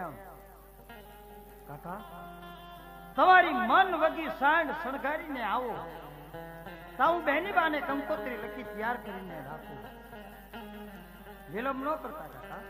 એમ કાકા તમારી મન વગી સાંડ શણગારીને આવો તો હું બહેની બાને કંકોત્રી લખી તૈયાર કરીને રાખું. વિલંબ ન કરતા કાકા.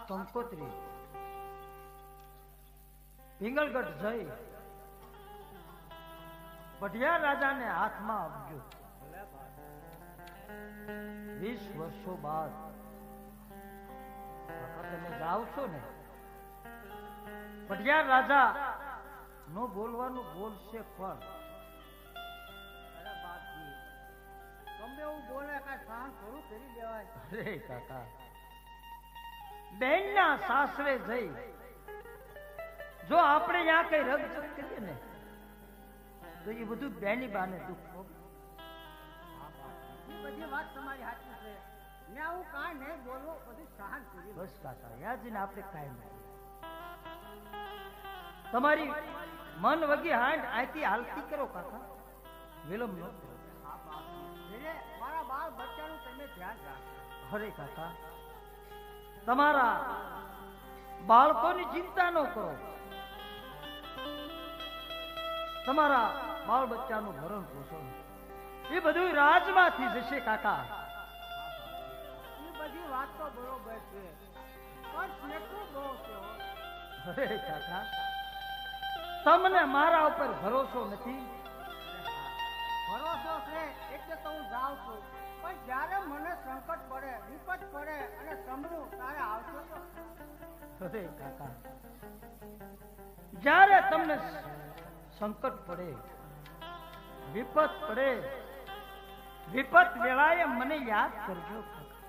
કંકોત્રી પિંગલગઢ જઈ પઢિયાર રાજાને હાથમાં આપજો. 20 વર્ષો બાદ તમે જાઓ છો ને, પઢિયાર રાજા નો બોલવાનું બોલશે પણ ગમે એવું બોલે કાંઈ સહન થોડું કરી દેવાય. અરે કાકા, બેનના સાસરે જઈ જો આપણે ત્યાં કઈ રગજગ કરીએ ને તો એ બધું બેની બાને દુઃખ. બધી વાત તમારી સાચી છે. મેં આવું કાંઈ નહીં બોલવું, બધું સહન કરી. બસ કાકા, યાદ ને આપણે કાંઈ નહીં. તમારી મન વગી હાંડ આથી હાલતી કરો કાકા, વિલંબ ન કરો. મારા બાળ બચ્ચાનું તમે ધ્યાન રાખો. અરે કાકા, તમારા બાળકોની ચિંતા ન કરો. તમારા બાળ બચ્ચાનું ભરણ પોષણ એ બધું રાજમાંથી જશે કાકા. એ બધી વાત તો બરોબર છે, પણ કેટલું બહુ છે. અરે કાકા, તમને મારા ઉપર ભરોસો નથી? ભરોસો છે એટલે તો હું જાઉં છું, પણ જ્યારે મને સંકટ પડે, વિપત પડે અને સમરું ત્યારે આવશો તો. અરે કાકા, જ્યારે તમને સંકટ પડે, વિપત પડે, વિપત વેળાએ મને યાદ કરજો કાકા.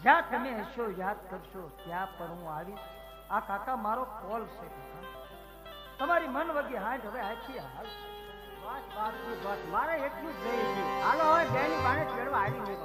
જ્યાં તમે હશો યાદ કરશો ત્યાં પણ હું આવીશ. આ કાકા મારો કોલ છે કાકા. તમારી મન વગી હાથ હવે આખી હાલ. બસ બાપજી બસ, મારે એટલું જ જોઈએ છે. હાલો હવે બેની પાણે ચડવા આવી નહીં.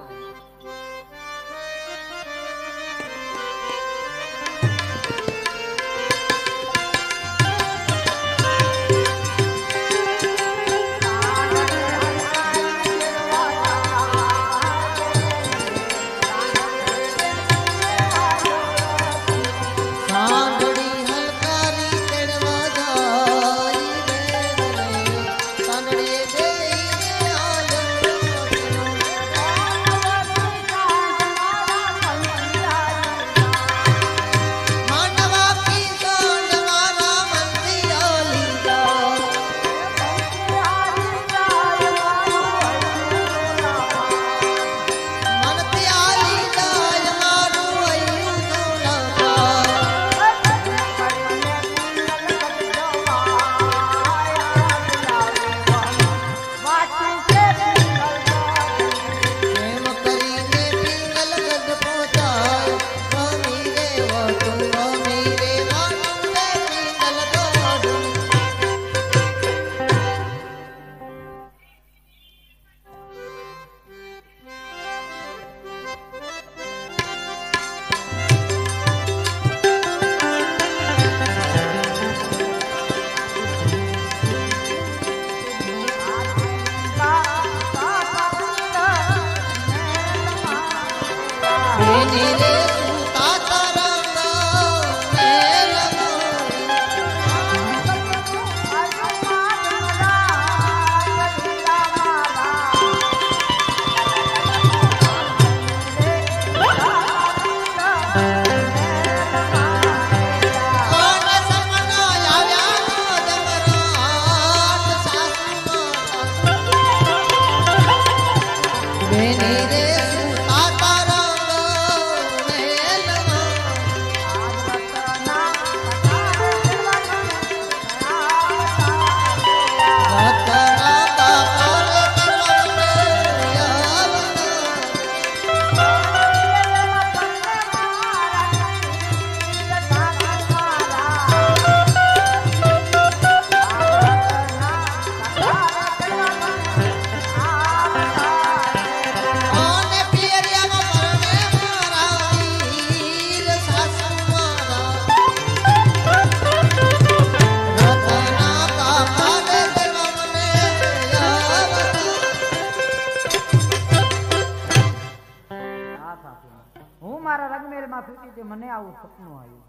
મને આવું સપનું આવ્યું.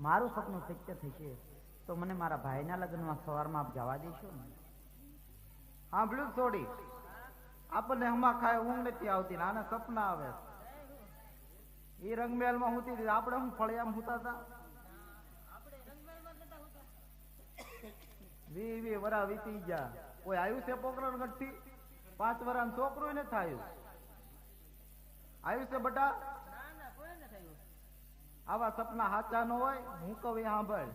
મારું સપનું સત્ય થશે તો મને મારા ભાઈના લગ્નમાં સવારમાં આપ જવા દેશો ને? સાંભળ્યું થોડી, આપણને હમા ખાય ઊંઘ નથી આવતી, આને સપના આવે. એ રંગમહેલમાં હુતી હતી, આપણે હું ફળિયામાં હુતા હતા. 20 વરા વીતી ગયા. કોઈ આવ્યું છે પોકરણ ગઢથી? 5 વરાનું છોકરું નથી થયું. આવ્યું છે બટા? આવા સપના સાચા ન હોય. હું કહું એ સાંભળ.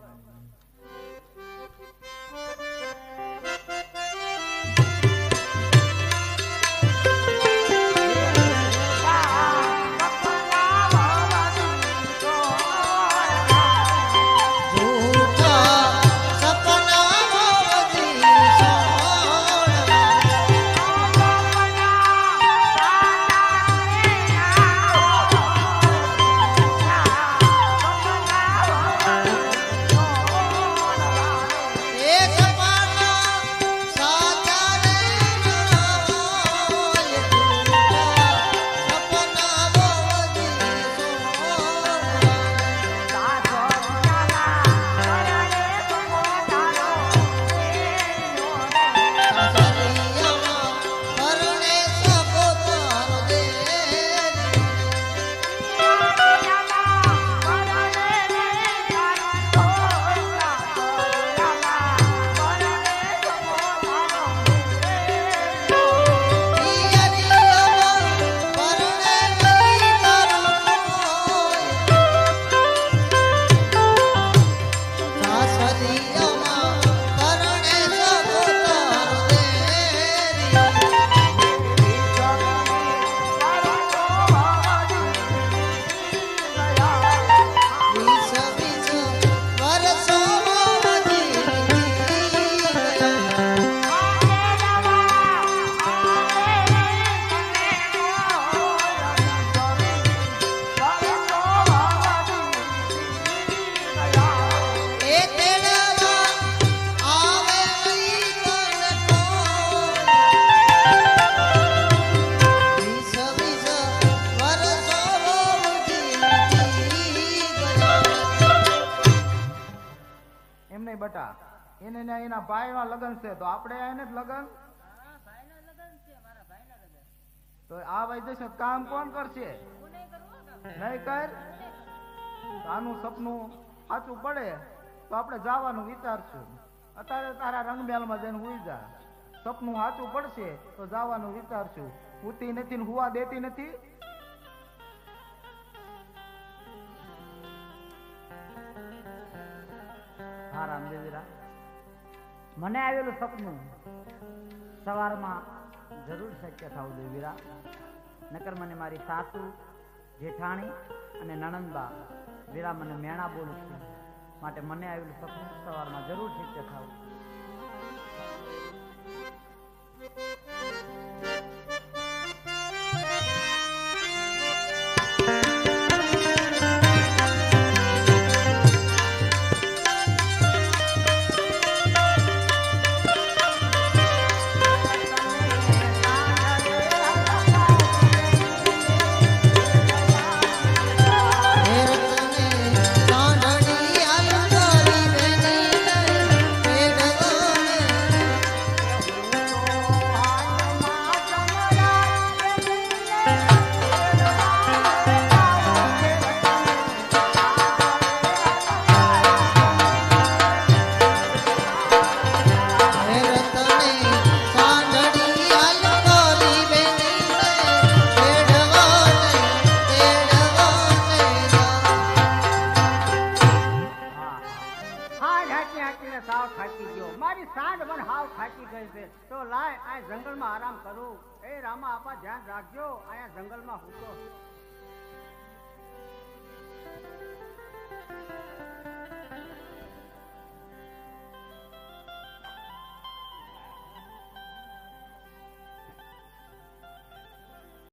એને ને એના ભાઈના લગ્ન છે તો આપણે એને જ લગ્ન હા ભાઈના લગન છે મારા ભાઈના લગન તો આ વઈ જશે તો કામ કોણ કરશે હું નહીં કરું કામ નહીં કર તો આનું સપનું સાચું પડે તો આપણે જવાનું વિચારશું અત્યારે તારા રંગમેલમાં જઈને હુઈ જા સપનું સાચું પડશે તો જવાનું વિચારશું ઉતી નથી ને હુવા દેતી નથી હા રામદેવીરા મને આવેલું સપનું સવારમાં જરૂર શક્ય થવું જોઈએ વીરા નકર મને મારી સાસુ જેઠાણી અને નણંદબા વીરા મને મેણા બોલું છે માટે મને આવેલું સપનું સવારમાં જરૂર શક્ય થવું સાવ થાકી ગયો મારી સાંજ પણ હાવ થાકી ગઈ છે તો લાય આ જંગલમાં આરામ કરું એ રામા આપા ધ્યાન રાખજો અહીંયા જંગલમાં હું તો